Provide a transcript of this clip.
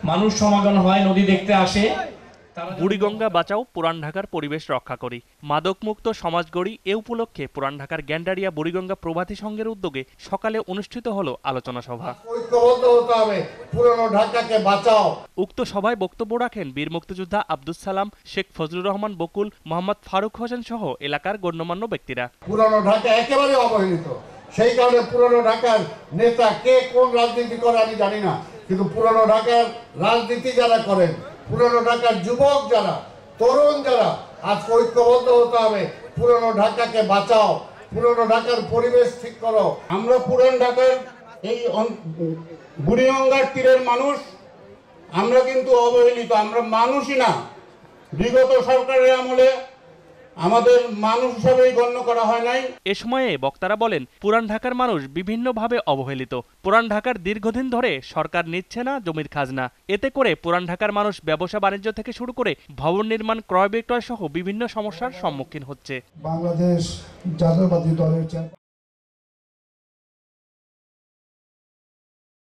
মানুষ সমাগম হয়, নদী দেখতে আসে। বুড়িগঙ্গা বাঁচাও, পুরান ঢাকার পরিবেশ রক্ষা করি, মাদকমুক্ত সমাজ গড়ি এ উপলক্ষে পুরান ঢাকার গ্যান্ডারিয়া বুড়িগঙ্গা প্রভাতী সংঘের উদ্যোগে সকালে অনুষ্ঠিত হলো আলোচনা সভা। ঐক্যবদ্ধ হতে হবে, পুরনো ঢাকাকে বাঁচাও। উক্ত সভায় বক্তব্য রাখেন বীর মুক্তিযোদ্ধা আব্দুস সালাম, শেখ ফজলুর রহমান বকুল, মোহাম্মদ ফারুক হোসেন সহ এলাকার গণ্যমান্য ব্যক্তিরা। পুরনো ঢাকা একেবারে অবহেলিত, সেই কারণে পুরনো ঢাকার নেতা কে কোন রাজনীতি করে আমি জানি না, কিন্তু পুরনো ঢাকার রাজনীতি যারা করেন, পুরনো ঢাকার যুবক যারা, তরুণ যারা, আজ ঐক্যবদ্ধ হতে হবে। পুরনো ঢাকাকে বাঁচাও, পুরনো ঢাকার পরিবেশ ঠিক করো। আমরা পুরান ঢাকার এই বুড়িগঙ্গার তীরের মানুষ, আমরা কিন্তু অবহেলিত, আমরা মানুষই না। বিগত সরকারের আমলে আমাদের মানুষ হিসাবেই গণ্য করা হয় নাই। এ সময়ে বক্তারা বলেন, পুরান ঢাকার মানুষ বিভিন্নভাবে অবহেলিত। পুরান ঢাকার দীর্ঘদিন ধরে সরকার নিচ্ছে না জমির খাজনা। এতে করে পুরান ঢাকার মানুষ ব্যবসা বাণিজ্য থেকে শুরু করে ভবন নির্মাণ, ক্রয় বিক্রয় সহ বিভিন্ন সমস্যার সম্মুখীন হচ্ছে। বাংলাদেশ জাতীয়তাবাদী দলের